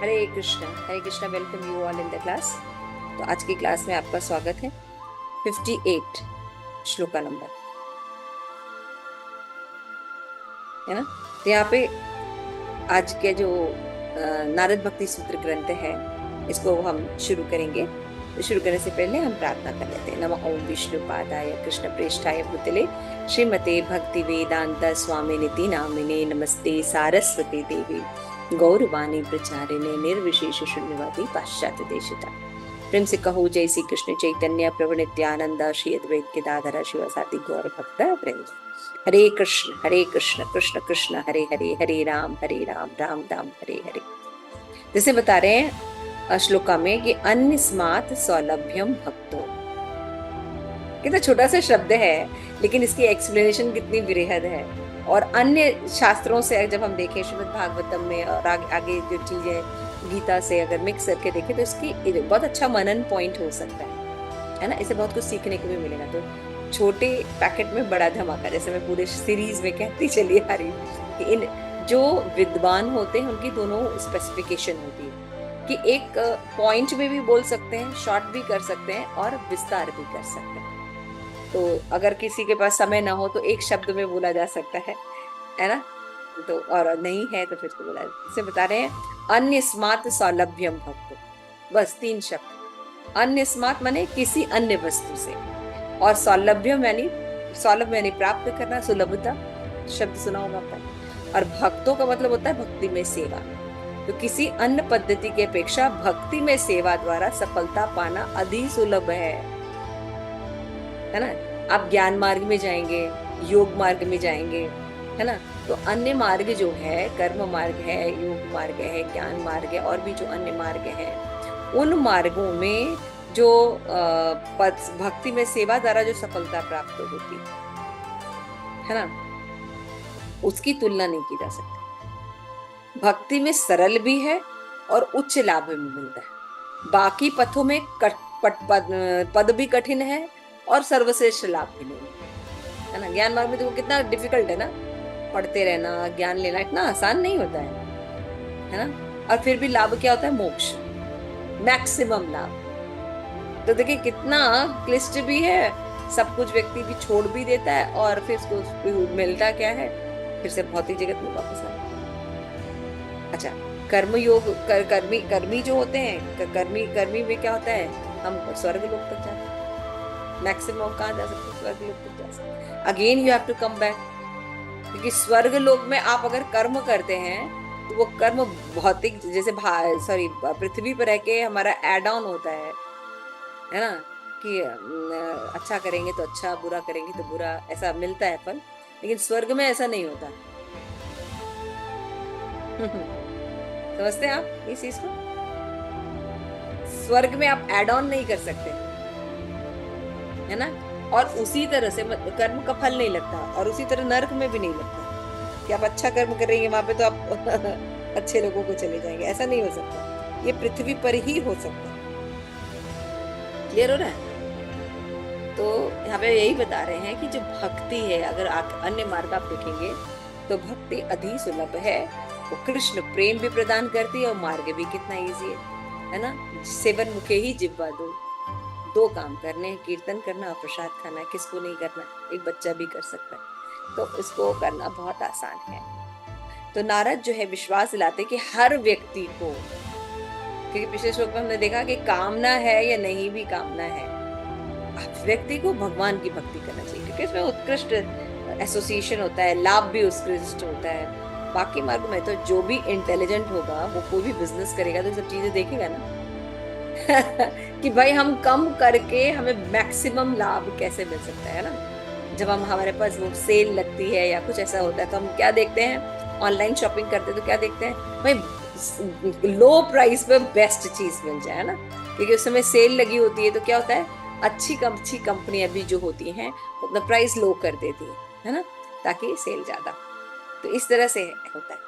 Hare Krishna, welcome you all in the class. तो आज की क्लास में आपका स्वागत है। 58 श्लोका नंबर है ना। तो यहाँ पे आज के जो नारद भक्ति सूत्र ग्रंथ है, इसको हम शुरू करेंगे। तो शुरू करने से पहले हम प्रार्थना कर लेते हैं। नमः ओम विष्णु पादाय कृष्ण प्रेष्ठाय भूतले श्रीमते भक्ति वेदांत स्वामी निति नामिने नमस्ते सारस्वती देवी गौरवाणी प्रचारिणे निर्विशेष शून्यवादी पाश्चात्य देशिता। प्रेम से कहो जय श्री कृष्ण चैतन्य प्रभु नित्यानंद श्री अद्वैत केदाधर शिवसादि गौर भक्त वृंद। हरे कृष्ण कृष्ण कृष्ण हरे हरे, हरे राम राम राम हरे हरे। जैसे बता रहे हैं श्लोका में कि अन्य स्मात सौलभ्यम भक्तो। कितना छोटा सा शब्द है, लेकिन इसकी एक्सप्लेनेशन कितनी बृहद है। और अन्य शास्त्रों से जब हम देखें, श्रीमद् भागवतम में और आगे जो चीजें गीता से अगर मिक्स करके देखें, तो इसकी बहुत अच्छा मनन पॉइंट हो सकता है ना। इसे बहुत कुछ सीखने को भी मिलेगा। तो छोटे पैकेट में बड़ा धमाका, जैसे मैं पूरे सीरीज में कहती चली आ रही हूँ कि इन जो विद्वान होते हैं उनकी दोनों स्पेसिफिकेशन होती है कि एक पॉइंट में भी बोल सकते हैं, शॉर्ट भी कर सकते हैं और विस्तार भी कर सकते हैं। तो अगर किसी के पास समय ना हो तो एक शब्द में बोला जा सकता है ना। तो और नहीं है तो फिर तो बोला इसे बता रहे हैं अन्य स्मात सौलभ्यम भक्त। बस 3 शब्द। अन्य स्मात माने किसी अन्य वस्तु से, और सौलभ्यम यानी सौलभ यानी प्राप्त करना, सुलभता शब्द सुना होगा आपने। और भक्तों का मतलब होता है भक्ति में सेवा। तो किसी अन्य पद्धति की अपेक्षा भक्ति में सेवा द्वारा सफलता पाना अधिक सुलभ है ना। आप ज्ञान मार्ग में जाएंगे, योग मार्ग में जाएंगे, है ना। तो अन्य मार्ग जो है, कर्म मार्ग है, योग मार्ग है, ज्ञान मार्ग है, और भी जो अन्य मार्ग है, उन मार्गों में जो भक्ति में सेवा द्वारा जो सफलता प्राप्त होती है ना, उसकी तुलना नहीं की जा सकती। भक्ति में सरल भी है और उच्च लाभ भी मिलता है। बाकी पथों में पद भी कठिन है और सर्वश्रेष्ठ लाभ भी नहीं है ना। ज्ञान मार्ग में तो कितना डिफिकल्ट है ना, पढ़ते रहना, ज्ञान लेना इतना आसान नहीं होता है ना। और फिर भी लाभ क्या होता है? मोक्ष, मैक्सिमम लाभ। तो देखिए कितना क्लिष्ट भी है, सब कुछ व्यक्ति भी छोड़ भी देता है और फिर उसको मिलता क्या है? फिर से भौतिक जगत में वापस आना। अच्छा, कर्मयोग कर्मी जो होते हैं, कर्मी में क्या होता है? हम स्वर्ग लोक तक जाते हैं। मैक्सिमम कहाँ जा सकते हैं? स्वर्ग लोक तक जा सकते हैं। Again you have to come back, क्योंकि स्वर्ग लोक में आप अगर कर्म करते हैं तो वो कर्म भौतिक, जैसे पृथ्वी पर रह के हमारा एड ऑन होता है ना, कि अच्छा करेंगे तो अच्छा, बुरा करेंगे तो बुरा, ऐसा मिलता है फल। लेकिन स्वर्ग में ऐसा नहीं होता। समझते हैं आप इस चीज को? स्वर्ग में आप एड ऑन नहीं कर सकते, है ना। और उसी तरह से कर्म का फल नहीं लगता, और उसी तरह नरक में भी नहीं लगता कि आप अच्छा कर्म करेंगे वहां पे तो आप अच्छे लोगों को चले जाएंगे। ऐसा नहीं हो सकता, ये पृथ्वी पर ही हो सकता है। क्लियर हो रहा है? तो यहाँ पे यही बता रहे हैं कि जो भक्ति है, अगर अन्य मार्ग आप देखेंगे तो भक्ति अधिक सुलभ है। वो कृष्ण प्रेम भी प्रदान करती है और मार्ग भी कितना इजी है ना। 7 मुखे ही जिह्वा दो काम करने हैं, कीर्तन करना और प्रसाद खाना। किसको नहीं करना? एक बच्चा भी कर सकता है। तो इसको करना बहुत आसान है। तो नारद जो है विश्वास दिलाते कि हर व्यक्ति को, क्योंकि पिछले श्लोक में हमने देखा कि कामना है या नहीं भी कामना है, व्यक्ति को भगवान की भक्ति करना चाहिए, क्योंकि इसमें उत्कृष्ट एसोसिएशन होता है, लाभ भी उत्कृष्ट होता है। बाकी मार्ग में तो जो भी इंटेलिजेंट होगा, वो कोई भी बिजनेस करेगा तो सब चीजें देखेगा ना कि भाई हम कम करके हमें मैक्सिमम लाभ कैसे मिल सकता है ना। जब हम हमारे पास वो सेल लगती है या कुछ ऐसा होता है तो हम क्या देखते हैं? ऑनलाइन शॉपिंग करते हैं तो क्या देखते हैं? भाई लो प्राइस पे बेस्ट चीज मिल जाए ना, क्योंकि उस समय सेल लगी होती है। तो क्या होता है? अच्छी कंपनियां भी जो होती हैं अपना प्राइस लो कर देती है ना, ताकि सेल ज्यादा। तो इस तरह से होता है।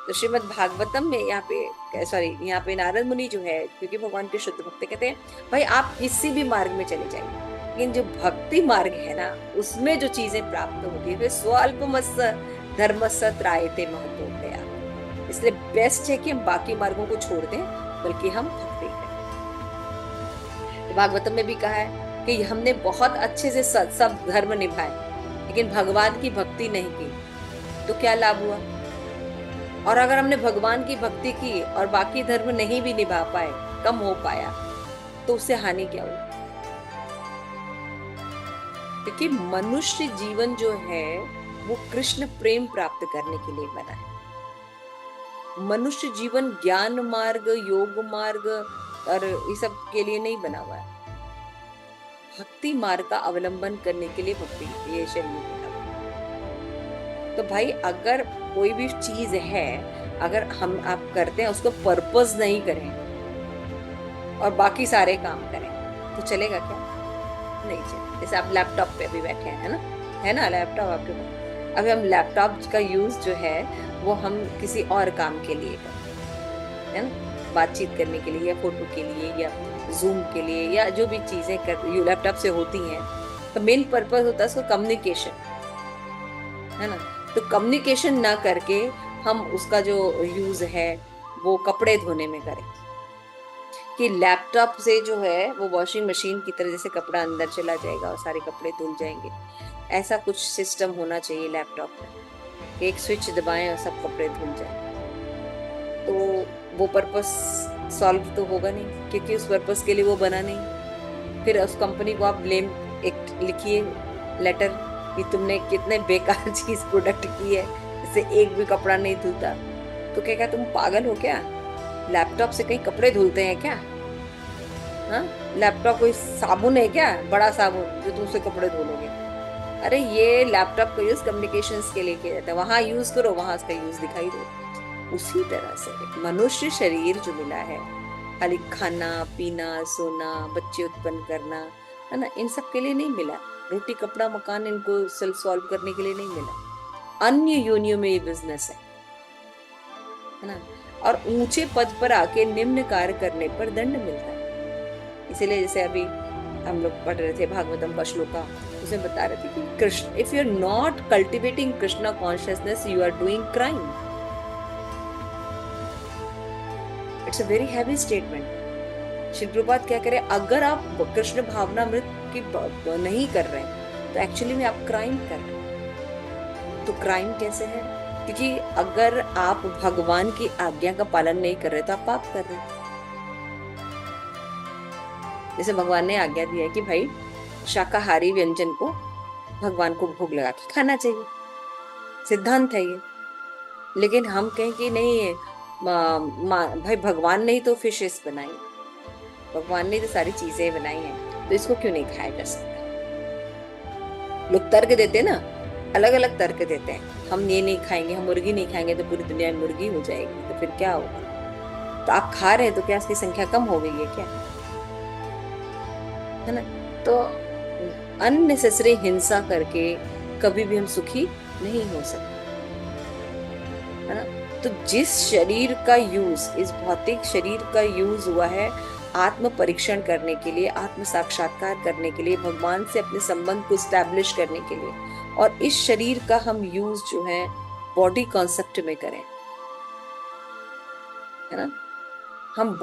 तो श्रीमद् भागवतम में यहाँ पे नारद मुनि जो है, क्योंकि भगवान के शुद्ध भक्त, कहते हैं भाई आप किसी भी मार्ग में चले जाइए, लेकिन जो भक्ति मार्ग है ना, उसमें जो चीजें प्राप्त होती है, स्वल्पमस्य धर्मस्य त्रायते महतो गया। इसलिए बेस्ट है कि हम बाकी मार्गों को छोड़ दें, बल्कि हम भक्ति करें। तो भागवतम में भी कहा है कि हमने बहुत अच्छे से सब धर्म निभाए, लेकिन भगवान की भक्ति नहीं की तो क्या लाभ हुआ? और अगर हमने भगवान की भक्ति की और बाकी धर्म नहीं भी निभा पाए, कम हो पाया, तो उससे हानि क्या हुई? क्योंकि मनुष्य जीवन जो है वो कृष्ण प्रेम प्राप्त करने के लिए बना है। मनुष्य जीवन ज्ञान मार्ग, योग मार्ग और ये सब के लिए नहीं बना हुआ है। भक्ति मार्ग का अवलंबन करने के लिए भक्ति ये शरीर बना हुआ है। तो भाई अगर कोई भी चीज है, अगर हम आप करते हैं उसको पर्पस नहीं करें और बाकी सारे काम करें, तो चलेगा क्या? नहीं चलेगा। जैसे आप लैपटॉप पे अभी बैठे हैं, है ना लैपटॉप आपके पास। अभी हम लैपटॉप का यूज जो है वो हम किसी और काम के लिए करते हैं, है ना, बातचीत करने के लिए या फोटो के लिए या जूम के लिए या जो भी चीजें लैपटॉप से होती हैं, तो मेन पर्पस होता है उसको कम्युनिकेशन, है ना। तो कम्युनिकेशन ना करके हम उसका जो यूज है वो कपड़े धोने में करें, कि लैपटॉप से जो है वो वॉशिंग मशीन की तरह जैसे कपड़ा अंदर चला जाएगा और सारे कपड़े धुल जाएंगे, ऐसा कुछ सिस्टम होना चाहिए लैपटॉप में, एक स्विच दबाएं और सब कपड़े धुल जाए। तो वो पर्पस सॉल्व तो होगा नहीं, क्योंकि उस पर्पस के लिए वो बना नहीं। फिर उस कंपनी को आप ब्लेम एक लिखिए लेटर कि तुमने कितने बेकार चीज प्रोडक्ट की है, इससे एक भी कपड़ा नहीं धुलता। तो क्या तुम पागल हो क्या? लैपटॉप से कहीं कपड़े धुलते हैं क्या? हाँ, लैपटॉप कोई साबुन है क्या, बड़ा साबुन जो तुम उससे कपड़े धो लोगे? अरे ये लैपटॉप का यूज कम्युनिकेशन के लिए किया जाता है, वहां यूज करो, वहां उसका यूज दिखाई दो। उसी तरह से मनुष्य शरीर जो मिला है, खाली खाना पीना सोना बच्चे उत्पन्न करना, है ना, इन सब के लिए नहीं मिला। रोटी कपड़ा मकान इनको सॉल्व करने के लिए नहीं मिला। अन्य योनियों में ये बिजनेस है ना। और ऊंचे पद पर आके निम्न कार्य करने पर दंड मिलता है। इसीलिए जैसे अभी हम लोग पढ़ रहे थे भागवतम का श्लोका, उसमें बता रहे थे कि Krishna, if you are not cultivating Krishna consciousness, you are doing crime. It's a very heavy statement. Shri Prabhupada क्या करें, अगर आप कृष्ण भावनामृत की नहीं कर रहे हैं तो एक्चुअली में आप क्राइम कर रहे हैं। तो क्राइम कैसे है? क्योंकि अगर आप भगवान की आज्ञा का पालन नहीं कर रहे तो आप पाप कर रहे हैं। जैसे भगवान ने आज्ञा दिया है कि भाई शाकाहारी व्यंजन को भगवान को भोग लगा के खाना चाहिए, सिद्धांत है ये। लेकिन हम कहें कि नहीं भाई भगवान ने ही तो फिशेस बनाई, भगवान ने तो सारी चीजें बनाई हैं, तो इसको क्यों नहीं खाया जा सकता? लोग तर्क देते ना, अलग अलग तर्क देते हैं। हम ये नहीं खाएंगे, हम मुर्गी नहीं खाएंगे तो पूरी दुनिया में मुर्गी हो जाएगी, तो फिर क्या होगा? तो आप खा रहे हैं तो क्या उसकी संख्या कम हो गई है क्या? है ना। तो अननेसेसरी हिंसा करके कभी भी हम सुखी नहीं हो सकते, है ना। तो जिस शरीर का यूज, इस भौतिक शरीर का यूज हुआ है आत्म परीक्षण करने के लिए, आत्म साक्षात्कार करने के लिए, भगवान से अपने संबंध को स्टैब्लिश करने के लिए, और इस शरीर का हम यूज जो है बॉडी कॉन्सेप्ट में करें, है ना। हम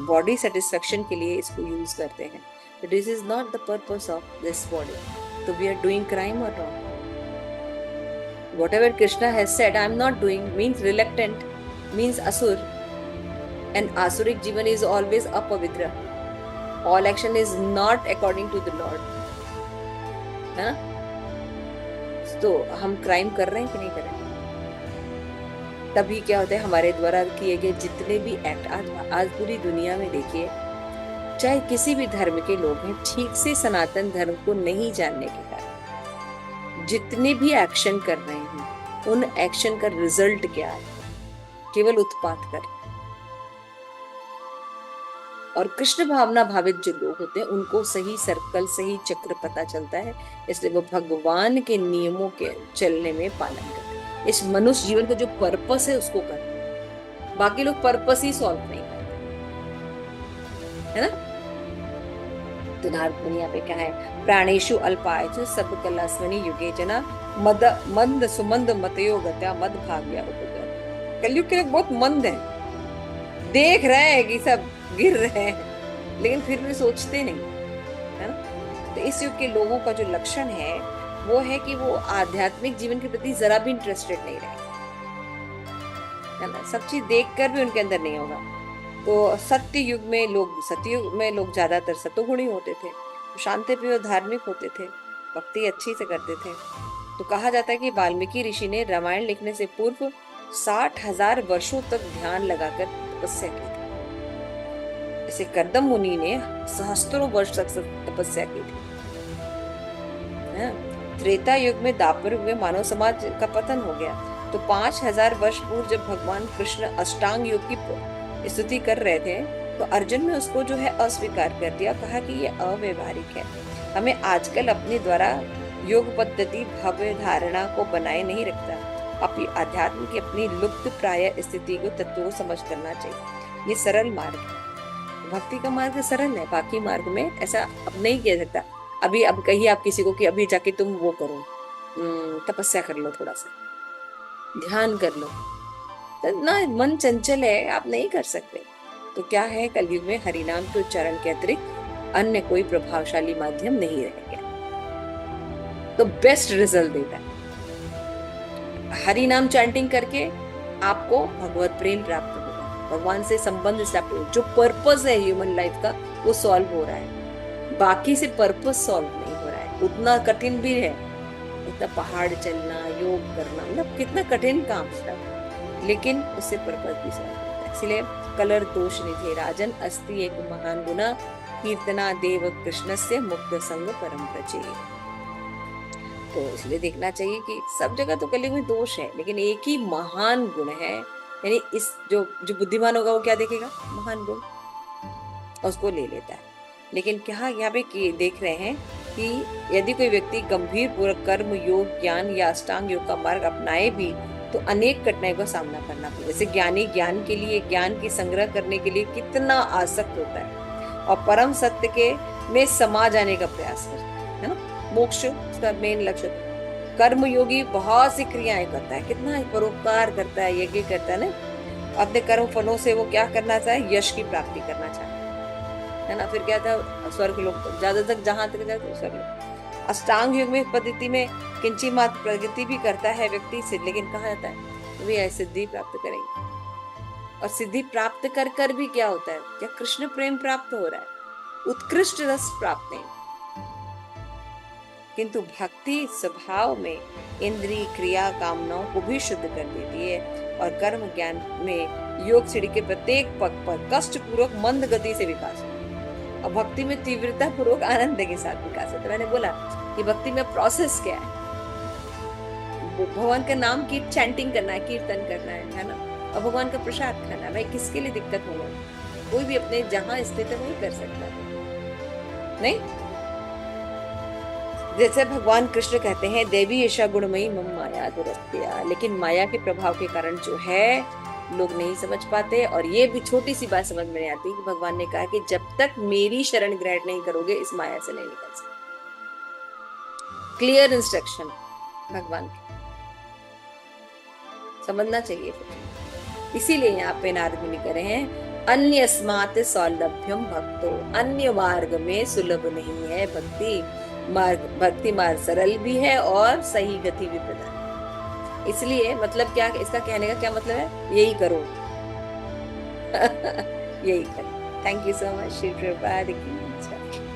बॉडी सेटिस्फेक्शन के लिए इसको यूज करते हैं, but this is not the purpose of this body. So we are doing crime or not? Whatever Krishna has said, I am not doing, means reluctant, means asur. And asuric jivan is always apavitra. All action is not according to the Lord. है ना? तो हम crime कर रहे हैं कि नहीं कर रहे हैं? तभी क्या होता है, हमारे द्वारा किए गए जितने भी एक्ट, आज पूरी दुनिया में देखिए, चाहे किसी भी धर्म के लोग हैं, ठीक से सनातन धर्म को नहीं जानने के कारण जितने भी एक्शन कर रहे हैं, उन एक्शन का रिजल्ट क्या है? केवल उत्पात कर। और कृष्ण भावना भावित जो लोग होते हैं उनको सही सर्कल, सही चक्र पता चलता है, इसलिए वो भगवान के नियमों के चलने में पालन करते हैं। इस मनुष्य जीवन का जो पर्पस है उसको करते हैं, बाकी लोग पर्पस ही सॉल्व नहीं करते, है ना। तो यहाँ पे क्या है, प्राणेशु अल्पाय सब कलास्वनी युगे जना मद मंद सुमंद मतयो गत्या मद भाग्या उपगत। कलयुग के लोग बहुत मंद हैं, देख रहे हैं कि सब गिर रहे हैं लेकिन फिर भी सोचते नहीं, है ना। तो इस युग के लोगों का जो लक्षण है वो है कि वो आध्यात्मिक जीवन के प्रति जरा भी इंटरेस्टेड नहीं रहे, है ना। सब चीज देख कर भी उनके अंदर नहीं होगा। तो सत्य युग में लोग ज्यादातर सतोगुणी होते थे, शांतिप्रिय और धार्मिक होते थे, भक्ति अच्छी से करते थे। तो कहा जाता है कि वाल्मीकि ऋषि ने रामायण लिखने से पूर्व 60,000 वर्षों तक ध्यान लगाकर तपस्या की थी। ऐसे कर्दम मुनि ने सहस्त्रों वर्ष तक तपस्या की थी, है। त्रेता युग में दापर युग में मानव समाज का पतन हो गया। तो 5,000 वर्ष पूर्व जब भगवान कृष्ण अष्टांग योग की स्तुति कर रहे थे तो अर्जुन ने उसको जो है अस्वीकार कर दिया, कहा कि ये अव्यवहारिक है। हमें आजकल अपने द्वारा योग पद्धति भव्य धारणा को बनाए नहीं रखता, अपनी अध्यात्म की अपनी लुप्त प्राय स्थिति को तत्व को समझ करना चाहिए। ये सरल मार्ग है, भक्ति का मार्ग सरल है, बाकी मार्ग में ऐसा अब नहीं किया जाता। अभी अब कहिए आप किसी को कि अभी जाके तुम वो करो, तपस्या कर लो, थोड़ा सा ध्यान कर लो, तो ना मन चंचल है, आप नहीं कर सकते। तो क्या है, कलयुग में हरिनाम के उच्चारण के अतिरिक्त अन्य कोई प्रभावशाली माध्यम नहीं रह गया तो बेस्ट रिजल्ट देता है। हरिनाम चैंटिंग करके आपको भगवत प्रेम प्राप्त होगा, भगवान से संबंध स्थापित हो, जो पर्पस है ह्यूमन लाइफ का वो सॉल्व हो रहा है। बाकी से पर्पस सॉल्व नहीं हो रहा है, उतना कठिन भी है, इतना पहाड़ चलना, योग करना, मतलब कितना कठिन काम है, लेकिन उससे पर्पस भी सॉल्व होता है। इसलिए कलर दोष निधे राजन अस्ति एक महान गुना, कीर्तना देव कृष्ण से मुक्त संग परम प्रचे। तो इसलिए देखना चाहिए कि सब जगह तो कलयुग में दोष है, लेकिन एक ही महान गुण है, यानी इस जो बुद्धिमान होगा वो क्या देखेगा, महान गुण, और उसको ले लेता है। लेकिन क्या यहाँ पे देख रहे हैं कि यदि कोई व्यक्ति गंभीर पूर्वक कर्म योग ज्ञान या अष्टांग योग का मार्ग अपनाए भी तो अनेक कठिनाइयों का सामना करना पड़ता है। जैसे ज्ञानी ज्ञान के लिए, ज्ञान की संग्रह करने के लिए कितना आसक्त होता है और परम सत्य के में समा जाने का प्रयास करता है ना। मोक्ष उसका मेन लक्ष्य। कर्म योगी बहुत सी क्रियाएं करता है, कितना परोपकार करता है, यज्ञ करता है ना। अपने कर्म फलों से वो क्या करना चाहे, यश की प्राप्ति करना चाहे, है ना। फिर क्या था, स्वर्ग लोग, तो ज्यादा तक जहां तक जाते स्वर्ग लोग। अष्टांग योग में पद्धति में किंचित मात्र प्रगति भी करता है व्यक्ति से, लेकिन कहा जाता है वे सिद्धि प्राप्त करेंगे। और सिद्धि प्राप्त कर कर भी क्या होता है, क्या कृष्ण प्रेम प्राप्त हो रहा है, उत्कृष्ट रस प्राप्त नहीं। किंतु भक्ति स्वभाव में इंद्रिय क्रिया कामनाओं को भी शुद्ध कर देती है और कर्म ज्ञान में योग सीढ़ी के प्रत्येक पग पर कष्ट पूर्वक मंद गति से विकास होता है और भक्ति में तीव्रता पूर्वक आनंद के साथ विकास होता है। मैंने बोला कि भक्ति में प्रोसेस क्या है, भगवान का नाम की चैंटिंग करना है, कीर्तन करना है ना, और भगवान का प्रसाद खाना है। भाई किसके लिए दिक्कत होगा, कोई भी अपने जहां स्थित है वही कर सकता है, नहीं। जैसे भगवान कृष्ण कहते हैं देवी ऐसा गुणमयी मम माया दुरस्त्या, लेकिन माया के प्रभाव के कारण जो है लोग नहीं समझ पाते। और ये भी छोटी सी बात समझ में नहीं आती कि भगवान ने कहा कि जब तक मेरी शरण ग्रहण नहीं करोगे इस माया से नहीं निकल सकते। क्लियर इंस्ट्रक्शन भगवान की, समझना चाहिए। इसीलिए यहाँ पे नारद मुनि कह रहे हैं अन्य स्मात सौलभ्यम भक्तो, अन्य मार्ग में सुलभ नहीं है भक्ति मार्ग। भक्ति मार्ग सरल भी है और सही गति भी प्रदान। इसलिए मतलब क्या, इसका कहने का क्या मतलब है, यही करो यही करो। Thank you so much. Shri Prabhupada की जय।